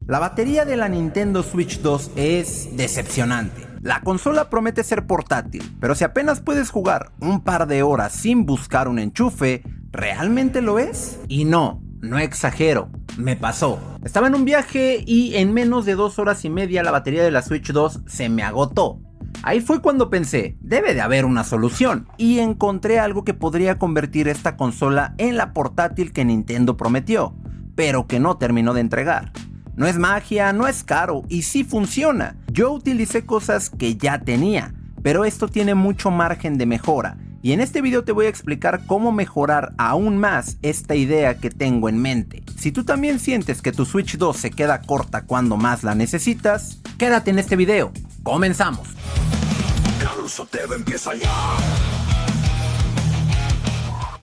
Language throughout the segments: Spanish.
La batería de la Nintendo Switch 2 es decepcionante. La consola promete ser portátil, pero si apenas puedes jugar un par de horas sin buscar un enchufe, ¿realmente lo es? Y no exagero, me pasó. Estaba en un viaje y en menos de 2 horas y media la batería de la Switch 2 se me agotó. Ahí fue cuando pensé, debe de haber una solución, y encontré algo que podría convertir esta consola en la portátil que Nintendo prometió, pero que no terminó de entregar. No es magia, no es caro y sí funciona. Yo utilicé cosas que ya tenía, pero esto tiene mucho margen de mejora. Y en este video te voy a explicar cómo mejorar aún más esta idea que tengo en mente. Si tú también sientes que tu Switch 2 se queda corta cuando más la necesitas, quédate en este video. ¡Comenzamos! Empieza ya.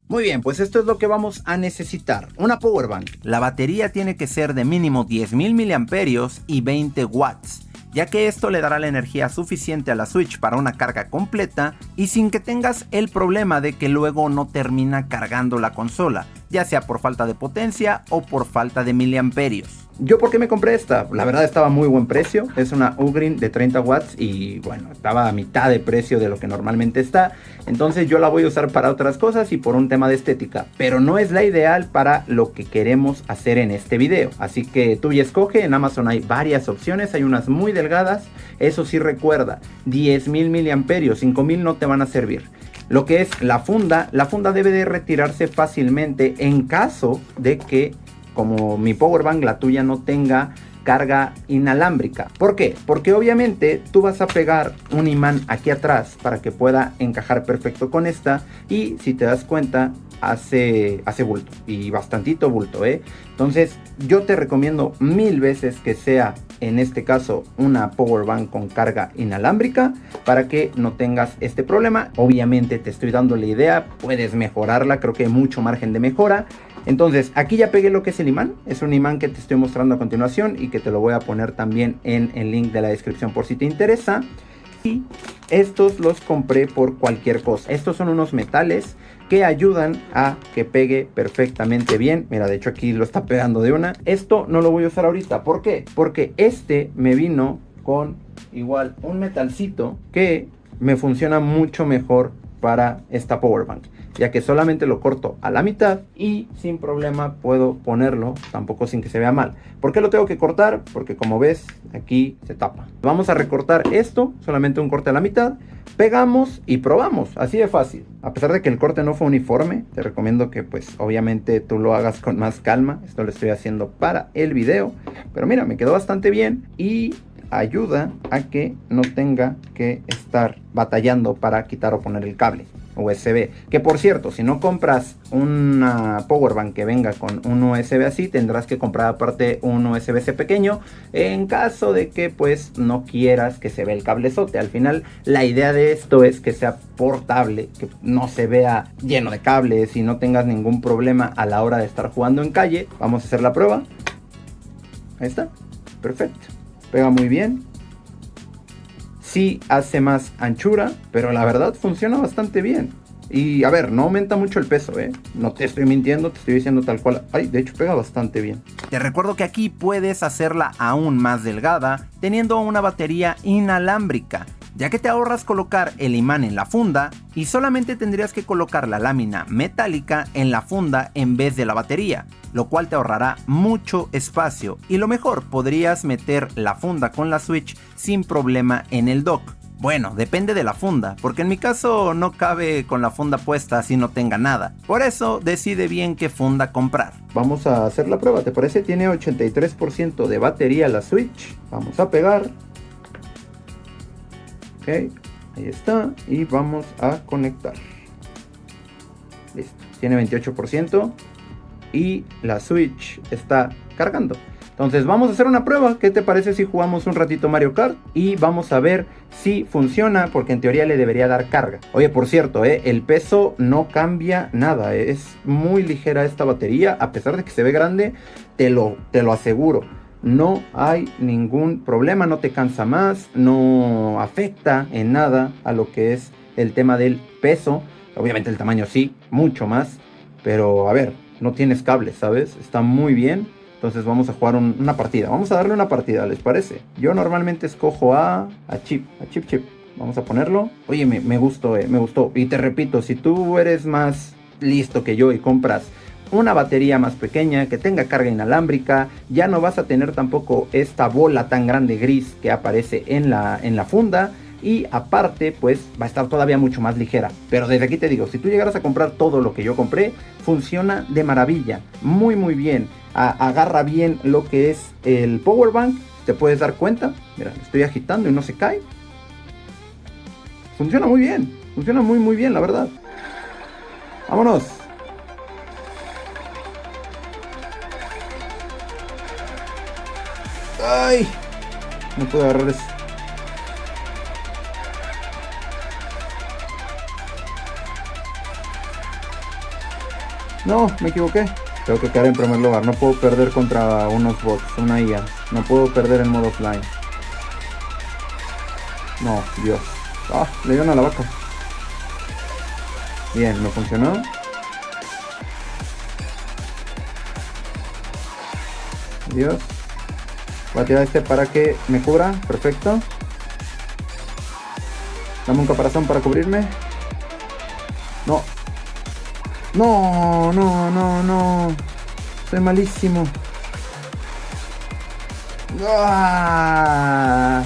Muy bien, pues esto es lo que vamos a necesitar. Una power bank. La batería tiene que ser de mínimo 10.000 mAh y 20 watts, ya que esto le dará la energía suficiente a la Switch para una carga completa y sin que tengas el problema de que luego no termina cargando la consola, ya sea por falta de potencia o por falta de miliamperios. ¿Yo por qué me compré esta? La verdad estaba a muy buen precio, es una Ugreen de 30 watts y bueno, estaba a mitad de precio de lo que normalmente está, entonces yo la voy a usar para otras cosas y por un tema de estética, pero no es la ideal para lo que queremos hacer en este video, así que tú ya escoge. En Amazon hay varias opciones, hay unas muy delgadas, eso sí recuerda, 10.000 miliamperios, 5.000 no te van a servir. Lo que es la funda debe de retirarse fácilmente en caso de que, como mi powerbank, la tuya no tenga carga inalámbrica. ¿Por qué? Porque obviamente tú vas a pegar un imán aquí atrás para que pueda encajar perfecto con esta, y si te das cuenta hace bulto, y bastantito bulto, Entonces yo te recomiendo 1000 veces que sea en este caso una powerbank con carga inalámbrica para que no tengas este problema. Obviamente te estoy dando la idea, puedes mejorarla, creo que hay mucho margen de mejora. Entonces aquí ya pegué lo que es el imán, es un imán que te estoy mostrando a continuación y que te lo voy a poner también en el link de la descripción por si te interesa. Y estos los compré por cualquier cosa. Estos son unos metales que ayudan a que pegue perfectamente bien. Mira, de hecho aquí lo está pegando de una. Esto no lo voy a usar ahorita. ¿Por qué? Porque este me vino con igual un metalcito que me funciona mucho mejor para esta powerbank, ya que solamente lo corto a la mitad y sin problema puedo ponerlo, tampoco sin que se vea mal. ¿Por qué lo tengo que cortar? Porque como ves aquí se tapa. Vamos a recortar esto, solamente un corte a la mitad, pegamos y probamos, así de fácil. A pesar de que el corte no fue uniforme, te recomiendo que pues obviamente tú lo hagas con más calma. Esto lo estoy haciendo para el video, pero mira, me quedó bastante bien y ayuda a que no tenga que estar batallando para quitar o poner el cable USB. Que por cierto, si no compras una powerbank que venga con un USB así, tendrás que comprar aparte un USB-C pequeño en caso de que pues no quieras que se vea el cablezote. Al final la idea de esto es que sea portable, que no se vea lleno de cables y no tengas ningún problema a la hora de estar jugando en calle. Vamos a hacer la prueba. Ahí está, perfecto, pega muy bien. Sí hace más anchura, pero la verdad funciona bastante bien. Y a ver, no aumenta mucho el peso, no te estoy mintiendo, te estoy diciendo tal cual. Ay, de hecho pega bastante bien. Te recuerdo que aquí puedes hacerla aún más delgada teniendo una batería inalámbrica, ya que te ahorras colocar el imán en la funda y solamente tendrías que colocar la lámina metálica en la funda en vez de la batería, lo cual te ahorrará mucho espacio, y lo mejor, podrías meter la funda con la Switch sin problema en el dock. Bueno, depende de la funda, porque en mi caso no cabe con la funda puesta así no tenga nada. Por eso decide bien qué funda comprar. Vamos a hacer la prueba, ¿te parece? Tiene 83% de batería la Switch. Vamos a pegar. Ok, ahí está. Y vamos a conectar. Listo, tiene 28% y la Switch está cargando. Entonces vamos a hacer una prueba. ¿Qué te parece si jugamos un ratito Mario Kart? Y vamos a ver si funciona, porque en teoría le debería dar carga. Oye, por cierto, el peso no cambia nada. Es muy ligera esta batería. A pesar de que se ve grande, te lo aseguro. No hay ningún problema, no te cansa más, no afecta en nada a lo que es el tema del peso. Obviamente el tamaño sí, mucho más. Pero a ver, no tienes cables, ¿sabes? Está muy bien. Entonces vamos a jugar una partida. Vamos a darle una partida, ¿les parece? Yo normalmente escojo a Chip. Vamos a ponerlo. Oye, me gustó, me gustó. Y te repito, si tú eres más listo que yo y compras una batería más pequeña que tenga carga inalámbrica, ya no vas a tener tampoco esta bola tan grande gris que aparece en la funda. Y aparte, pues va a estar todavía mucho más ligera. Pero desde aquí te digo, si tú llegaras a comprar todo lo que yo compré, funciona de maravilla. Muy muy bien. Agarra bien lo que es el power bank. Te puedes dar cuenta. Mira, estoy agitando y no se cae. Funciona muy bien. Funciona muy muy bien, la verdad. Vámonos. Ay, no puedo agarrar eso. No, me equivoqué. Tengo que quedar en primer lugar. No puedo perder contra unos bots, una IA. No puedo perder en modo offline. No, Dios. Ah, le dieron a la vaca. Bien, no funcionó. Dios. Voy a tirar este para que me cubra. Perfecto. Dame un caparazón para cubrirme. No. No. Soy malísimo. ¡Ah!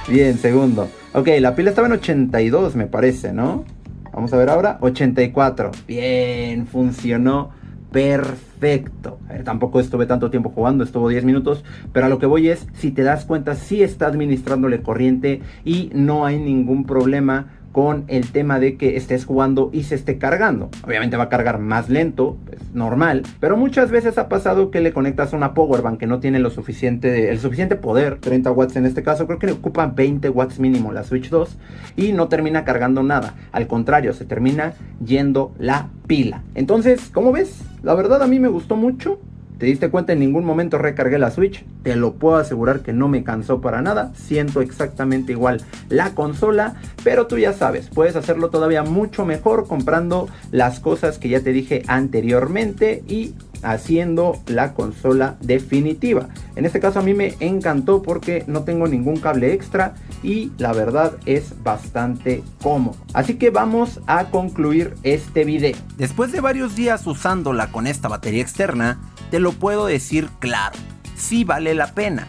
Bien, segundo. Ok, la pila estaba en 82, me parece, ¿no? Vamos a ver ahora. 84. Bien, funcionó perfecto. Tampoco estuve tanto tiempo jugando, estuvo 10 minutos. Pero a lo que voy es, si te das cuenta, sí está administrándole corriente y no hay ningún problema con el tema de que estés jugando y se esté cargando. Obviamente va a cargar más lento, pues normal, pero muchas veces ha pasado que le conectas una powerbank que no tiene el suficiente poder, 30 watts en este caso, creo que le ocupa 20 watts mínimo la Switch 2 y no termina cargando nada, al contrario, se termina yendo la pila. Entonces, ¿cómo ves? La verdad a mí me gustó mucho. ¿Te diste cuenta? En ningún momento recargué la Switch. Te lo puedo asegurar que no me cansó para nada. Siento exactamente igual la consola. Pero tú ya sabes, puedes hacerlo todavía mucho mejor comprando las cosas que ya te dije anteriormente y haciendo la consola definitiva. En este caso a mí me encantó porque no tengo ningún cable extra y la verdad es bastante cómodo. Así que vamos a concluir este video. Después de varios días usándola con esta batería externa, te lo puedo decir claro, sí vale la pena.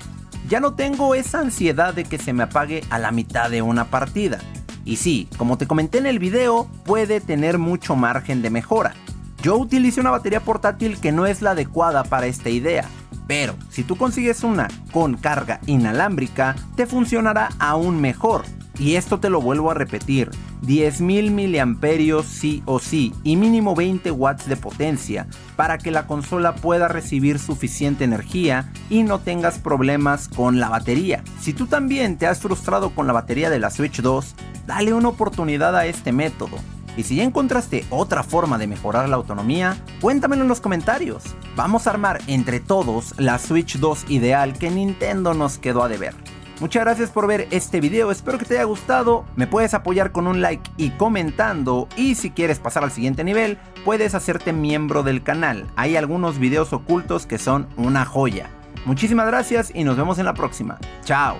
Ya no tengo esa ansiedad de que se me apague a la mitad de una partida. Y sí, como te comenté en el video, puede tener mucho margen de mejora. Yo utilicé una batería portátil que no es la adecuada para esta idea, pero si tú consigues una con carga inalámbrica, te funcionará aún mejor. Y esto te lo vuelvo a repetir, 10.000 miliamperios sí o sí y mínimo 20 watts de potencia para que la consola pueda recibir suficiente energía y no tengas problemas con la batería. Si tú también te has frustrado con la batería de la Switch 2, dale una oportunidad a este método. Y si ya encontraste otra forma de mejorar la autonomía, cuéntamelo en los comentarios. Vamos a armar entre todos la Switch 2 ideal que Nintendo nos quedó a deber. Muchas gracias por ver este video, espero que te haya gustado, me puedes apoyar con un like y comentando, y si quieres pasar al siguiente nivel, puedes hacerte miembro del canal, hay algunos videos ocultos que son una joya. Muchísimas gracias y nos vemos en la próxima, chao.